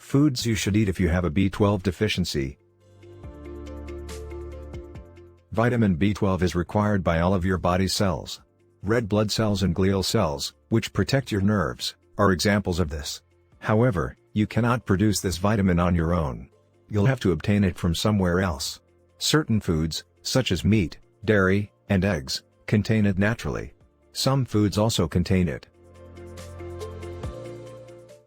Foods you should eat if you have a B12 deficiency. Vitamin B12 is required by all of your body cells. Red blood cells and glial cells, which protect your nerves, are examples of this. However, you cannot produce this vitamin on your own. You'll have to obtain it from somewhere else. Certain foods, such as meat, dairy, and eggs, contain it naturally. Some foods also contain it.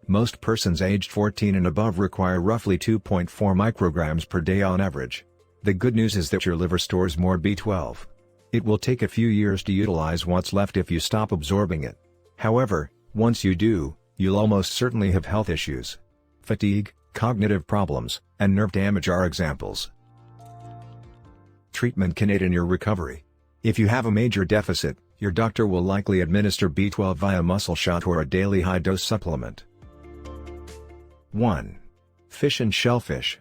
Most persons aged 14 and above require roughly 2.4 micrograms per day on average. The good news is that your liver stores more B12. It will take a few years to utilize what's left if you stop absorbing it. However, once you do, you'll almost certainly have health issues. Fatigue, cognitive problems, and nerve damage are examples. Treatment can aid in your recovery. If you have a major deficit, your doctor will likely administer B12 via muscle shot or a daily high-dose supplement. 1. Fish and shellfish.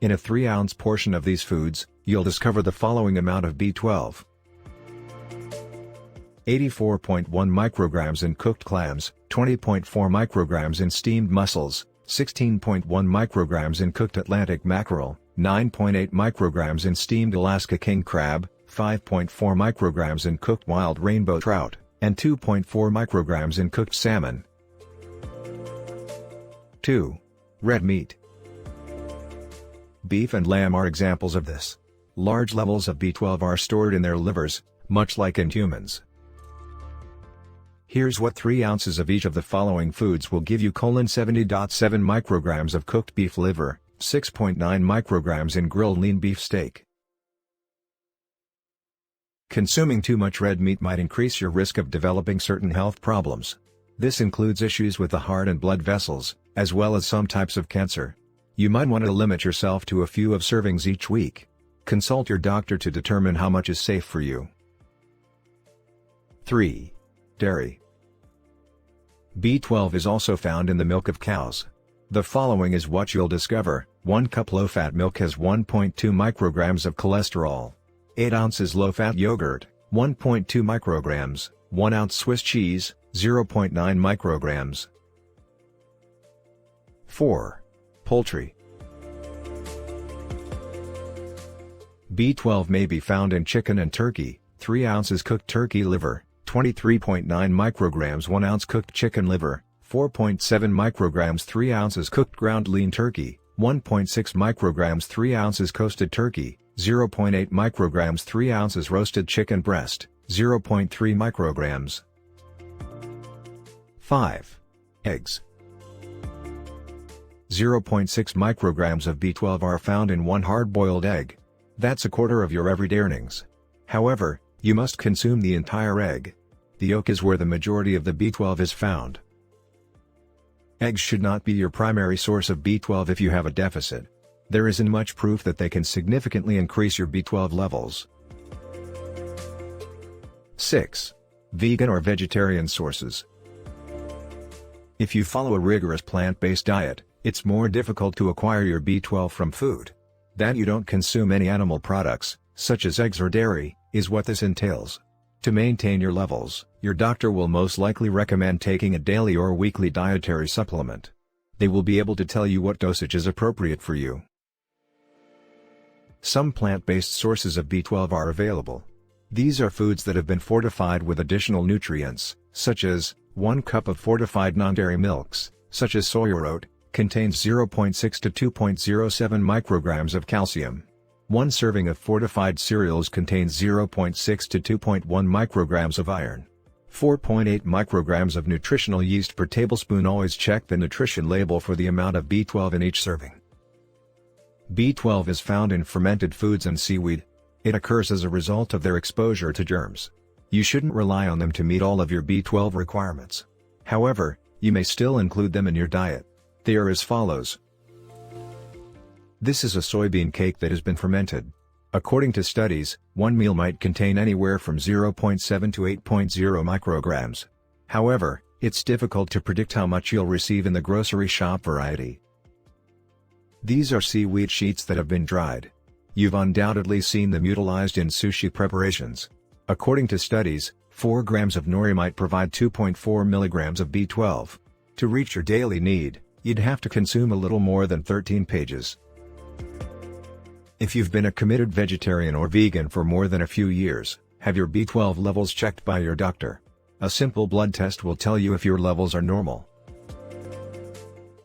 In a 3-ounce portion of these foods, you'll discover the following amount of B12. 84.1 micrograms in cooked clams, 20.4 micrograms in steamed mussels, 16.1 micrograms in cooked Atlantic mackerel, 9.8 micrograms in steamed Alaska king crab, 5.4 micrograms in cooked wild rainbow trout, and 2.4 micrograms in cooked salmon. 2. Red meat. Beef and lamb are examples of this. Large levels of B12 are stored in their livers, much like in humans. Here's what 3 ounces of each of the following foods will give you: 70.7 micrograms of cooked beef liver, 6.9 micrograms in grilled lean beef steak. Consuming too much red meat might increase your risk of developing certain health problems. This includes issues with the heart and blood vessels, as well as some types of cancer. You might want to limit yourself to a few of servings each week. Consult your doctor to determine how much is safe for you. 3. Dairy. B12 is also found in the milk of cows. The following is what you'll discover: 1 cup low-fat milk has 1.2 micrograms of cholesterol. 8 ounces low-fat yogurt, 1.2 micrograms, 1 ounce Swiss cheese, 0.9 micrograms. 4. Poultry. B12 may be found in chicken and turkey: 3 ounces cooked turkey liver, 23.9 micrograms 1 ounce cooked chicken liver, 4.7 micrograms 3 ounces cooked ground lean turkey, 1.6 micrograms 3 ounces roasted turkey, 0.8 micrograms 3 ounces roasted chicken breast, 0.3 micrograms. 5. Eggs. 0.6 micrograms of B12 are found in 1 hard-boiled egg. That's a quarter of your everyday earnings. However, you must consume the entire egg. The yolk is where the majority of the B12 is found. Eggs should not be your primary source of B12 if you have a deficit. There isn't much proof that they can significantly increase your B12 levels. 6. Vegan or vegetarian sources. If you follow a rigorous plant-based diet, it's more difficult to acquire your B12 from food. That you don't consume any animal products, such as eggs or dairy, is what this entails. To maintain your levels, your doctor will most likely recommend taking a daily or weekly dietary supplement. They will be able to tell you what dosage is appropriate for you. Some plant-based sources of B12 are available. These are foods that have been fortified with additional nutrients, such as 1 cup of fortified non-dairy milks, such as soya oat, contains 0.6 to 2.07 micrograms of calcium. 1 serving of fortified cereals contains 0.6 to 2.1 micrograms of iron. 4.8 micrograms of nutritional yeast per tablespoon. Always check the nutrition label for the amount of B12 in each serving. B12 is found in fermented foods and seaweed. It occurs as a result of their exposure to germs. You shouldn't rely on them to meet all of your B12 requirements. However, you may still include them in your diet. They are as follows. This is a soybean cake that has been fermented. According to studies, 1 meal might contain anywhere from 0.7 to 8.0 micrograms. However, it's difficult to predict how much you'll receive in the grocery shop variety. These are seaweed sheets that have been dried. You've undoubtedly seen them utilized in sushi preparations. According to studies, 4 grams of nori might provide 2.4 milligrams of B12. To reach your daily need, you'd have to consume a little more than 13 pages. If you've been a committed vegetarian or vegan for more than a few years, have your B12 levels checked by your doctor. A simple blood test will tell you if your levels are normal.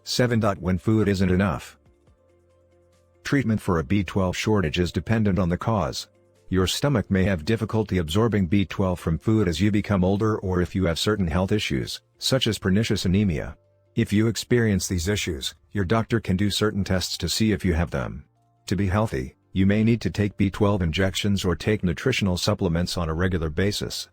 7. When food isn't enough. Treatment for a B12 shortage is dependent on the cause. Your stomach may have difficulty absorbing B12 from food as you become older, or if you have certain health issues, such as pernicious anemia. If you experience these issues, your doctor can do certain tests to see if you have them. To be healthy, you may need to take B12 injections or take nutritional supplements on a regular basis.